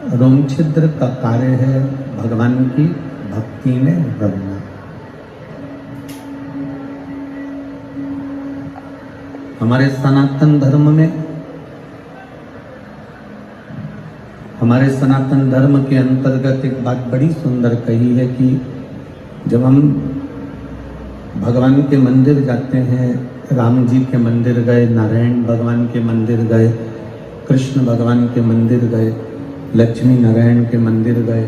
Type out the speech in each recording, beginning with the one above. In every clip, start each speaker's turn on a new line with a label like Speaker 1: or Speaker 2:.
Speaker 1: रोम छिद्र का कार्य है भगवान की भक्ति में रमना। हमारे सनातन धर्म में, हमारे सनातन धर्म के अंतर्गत एक बात बड़ी सुंदर कही है कि जब हम भगवान के मंदिर जाते हैं, राम जी के मंदिर गए, नारायण भगवान के मंदिर गए, कृष्ण भगवान के मंदिर गए, लक्ष्मी नारायण के मंदिर गए,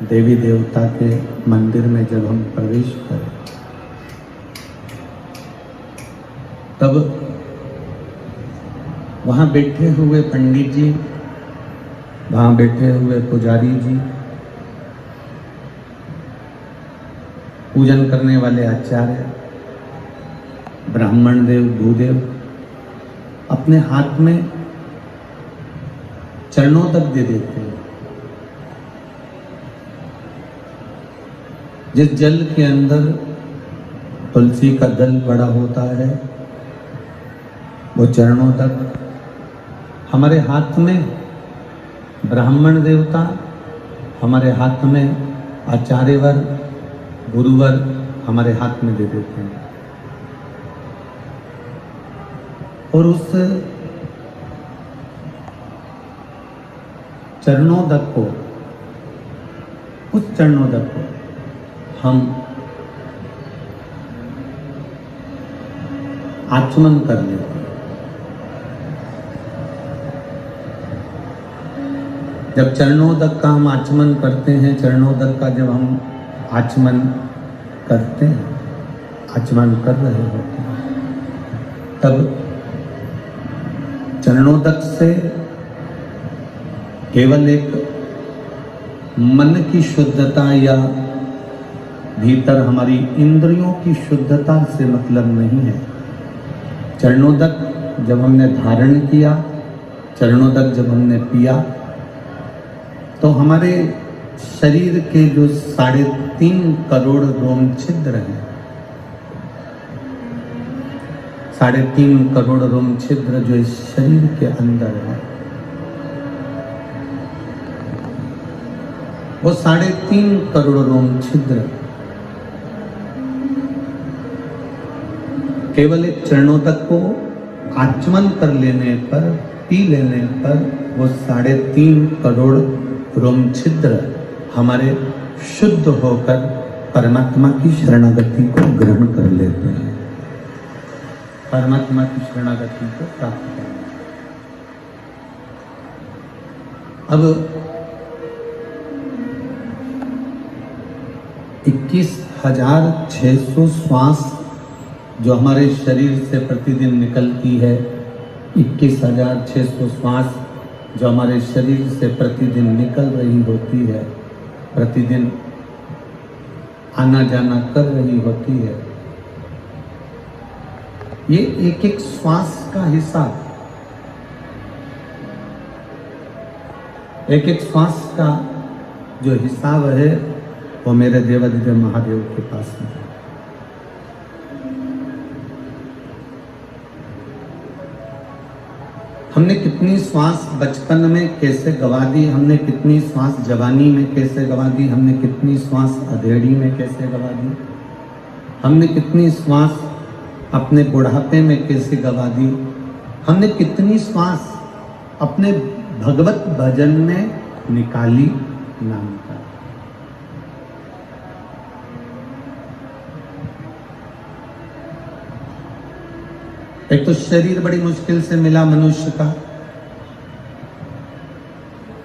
Speaker 1: देवी देवता के मंदिर में जब हम प्रवेश करें, तब वहाँ बैठे हुए पंडित जी, वहाँ बैठे हुए पुजारी जी, पूजन करने वाले आचार्य, ब्राह्मण देव, भूदेव अपने हाथ में चरणों तक दे देते हैं। जिस जल के अंदर तुलसी का दल बड़ा होता है, वो चरणों तक, हमारे हाथ में ब्राह्मण देवता, हमारे हाथ में आचार्यवर, गुरुवर हमारे हाथ में दे देते हैं। और उस चरणोदक को, उस चरणोदक को हम आचमन कर लेते हैं। जब चरणोदक का हम आचमन करते हैं, चरणोदक का जब हम आचमन करते हैं, आचमन कर रहे होते हैं, तब चरणोदक से केवल एक मन की शुद्धता या भीतर हमारी इंद्रियों की शुद्धता से मतलब नहीं है। चरणोदक जब हमने धारण किया, चरणोदक जब हमने पिया, तो हमारे शरीर के जो 3.5 करोड़ रोम छिद्र हैं, 3.5 करोड़ रोम छिद्र जो इस शरीर के अंदर है, वो 3.5 करोड़ रोम छिद्र केवल एक चरणोदक को आचमन कर लेने पर, पी लेने पर, वो 3.5 करोड़ रोम छिद्र हमारे शुद्ध होकर परमात्मा की शरणागति को ग्रहण कर लेते हैं, परमात्मा की शरणागति को प्राप्त कर लेते हैं। अब 21,600 श्वास जो हमारे शरीर से प्रतिदिन निकलती है, 21,600 श्वास जो हमारे शरीर से प्रतिदिन निकल रही होती है, प्रतिदिन आना जाना कर रही होती है, ये एक एक श्वास का हिसाब, एक एक श्वास का जो हिसाब है, वो मेरे देवादिदेव महादेव के पास है। हमने कितनी श्वास बचपन में कैसे गवा दी, हमने कितनी श्वास जवानी में कैसे गवा दी, हमने कितनी श्वास अधेड़ी में कैसे गवा दी, हमने कितनी श्वास अपने बुढ़ापे में कैसे गवा दी, हमने कितनी श्वास अपने भगवत भजन में निकाली नाम का। एक तो शरीर बड़ी मुश्किल से मिला मनुष्य का,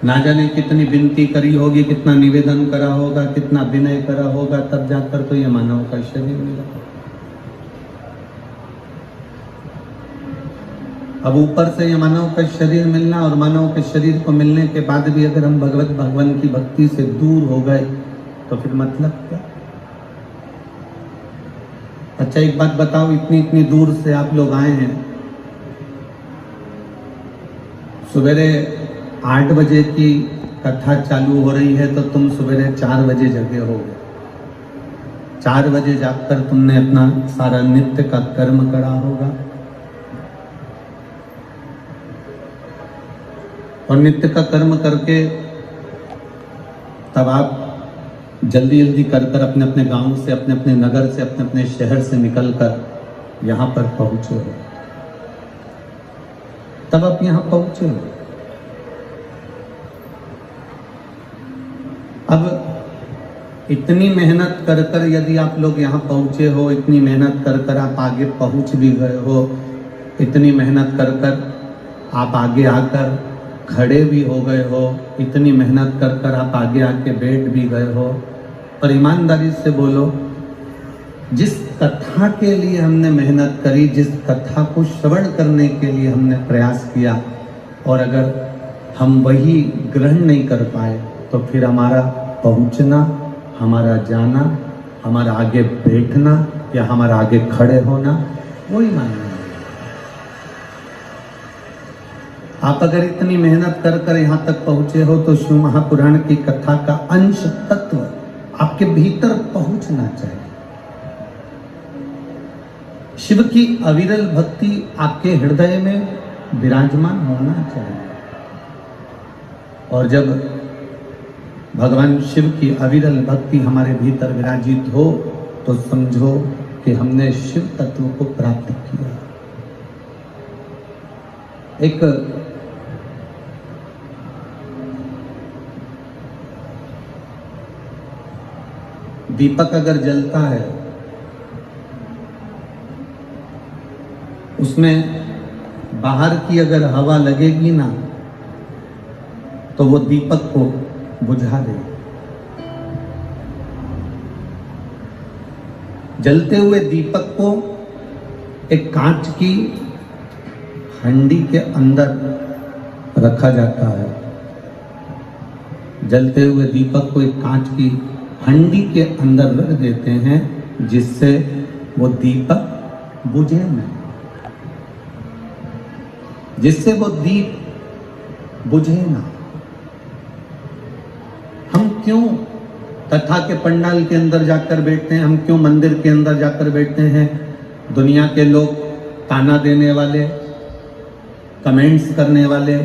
Speaker 1: ना जाने कितनी विनती करी होगी, कितना निवेदन करा होगा, कितना विनय करा होगा, तब जाकर तो ये मानव का शरीर मिला। अब ऊपर से ये मानव का शरीर मिलना, और मानव के शरीर को मिलने के बाद भी अगर हम भगवान की भक्ति से दूर हो गए तो फिर मतलब क्या? अच्छा एक बात बताओ, इतनी दूर से आप लोग आए हैं, सवेरे 8 बजे की कथा चालू हो रही है तो तुम सवेरे 4 बजे जगे होगे। 4 बजे जाकर तुमने अपना सारा नित्य का कर्म करा होगा, और नित्य का कर्म करके तब आप जल्दी जल्दी कर कर अपने अपने गांव से, अपने अपने नगर से, अपने अपने शहर से निकलकर यहाँ पर पहुँचे हो। तब आप यहाँ पहुँचे हो। अब इतनी मेहनत कर कर यदि आप लोग यहाँ पहुँचे हो, इतनी मेहनत कर कर आप आगे पहुँच भी गए हो, इतनी मेहनत कर कर आप आगे आकर खड़े भी हो गए हो, इतनी मेहनत कर कर आप आगे आके बैठ भी गए हो, और ईमानदारी से बोलो, जिस कथा के लिए हमने मेहनत करी, जिस कथा को श्रवण करने के लिए हमने प्रयास किया, और अगर हम वही ग्रहण नहीं कर पाए तो फिर हमारा पहुंचना, हमारा जाना, हमारा आगे बैठना या हमारा आगे खड़े होना वही मायने। आप अगर इतनी मेहनत कर कर यहाँ तक पहुंचे हो तो शिव महापुराण की कथा का अंश तत्व आपके भीतर पहुंचना चाहिए। शिव की अविरल भक्ति आपके हृदय में विराजमान होना चाहिए। और जब भगवान शिव की अविरल भक्ति हमारे भीतर विराजित हो तो समझो कि हमने शिव तत्व को प्राप्त किया। एक दीपक अगर जलता है, उसमें बाहर की अगर हवा लगेगी ना तो वो दीपक को बुझा दे। जलते हुए दीपक को एक कांच की हंडी के अंदर रखा जाता है। जलते हुए दीपक को एक कांच की हंडी के अंदर रख देते हैं, जिससे वो दीपक बुझे नहीं, जिससे वो दीप बुझे ना। हम क्यों कथा के पंडाल के अंदर जाकर बैठते हैं, हम क्यों मंदिर के अंदर जाकर बैठते हैं? दुनिया के लोग ताना देने वाले, कमेंट्स करने वाले,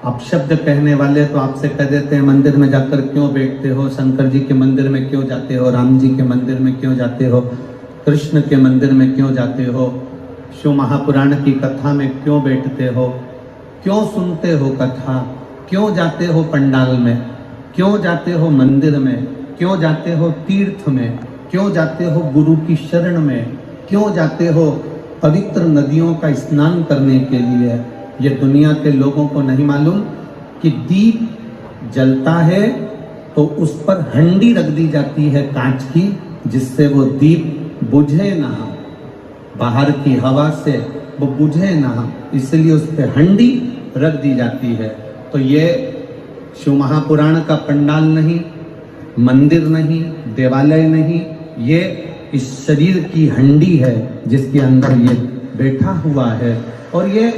Speaker 1: अपशब्द कहने वाले तो आपसे कह देते हैं मंदिर में जाकर क्यों बैठते हो, शंकर जी के मंदिर में क्यों जाते हो, राम जी के मंदिर में क्यों जाते हो, कृष्ण के मंदिर में क्यों जाते हो, शिव महापुराण की कथा में क्यों बैठते हो, क्यों सुनते हो कथा, क्यों जाते हो पंडाल में, क्यों जाते हो मंदिर में, क्यों जाते हो तीर्थ में, क्यों जाते हो गुरु की शरण में, क्यों जाते हो पवित्र नदियों का स्नान करने के लिए? ये दुनिया के लोगों को नहीं मालूम कि दीप जलता है तो उस पर हंडी रख दी जाती है कांच की, जिससे वो दीप बुझे ना, बाहर की हवा से वो बुझे ना, इसलिए उस पर हंडी रख दी जाती है। तो ये शिव महापुराण का पंडाल नहीं, मंदिर नहीं, देवालय नहीं, ये इस शरीर की हंडी है जिसके अंदर ये बैठा हुआ है। और ये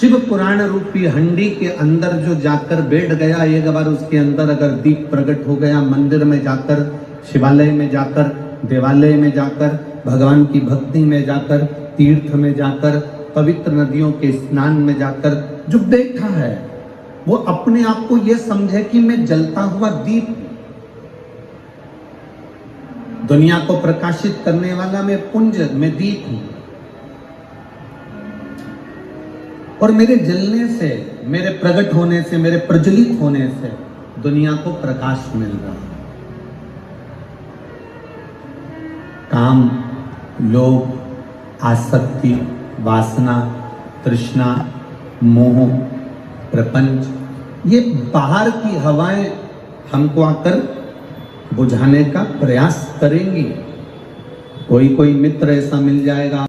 Speaker 1: शिव पुराण रूपी हंडी के अंदर जो जाकर बैठ गया, एक बार उसके अंदर अगर दीप प्रकट हो गया, मंदिर में जाकर, शिवालय में जाकर, देवालय में जाकर, भगवान की भक्ति में जाकर, तीर्थ में जाकर, पवित्र नदियों के स्नान में जाकर जो बैठा है, वो अपने आप को ये समझे कि मैं जलता हुआ दीप, दुनिया को प्रकाशित करने वाला मैं पुंज, मैं दीप हूं, और मेरे जलने से, मेरे प्रकट होने से, मेरे प्रज्वलित होने से दुनिया को प्रकाश मिल रहा है। काम, लोभ, आसक्ति, वासना, तृष्णा, मोह, प्रपंच, ये बाहर की हवाएं हमको आकर बुझाने का प्रयास करेंगी। कोई कोई मित्र ऐसा मिल जाएगा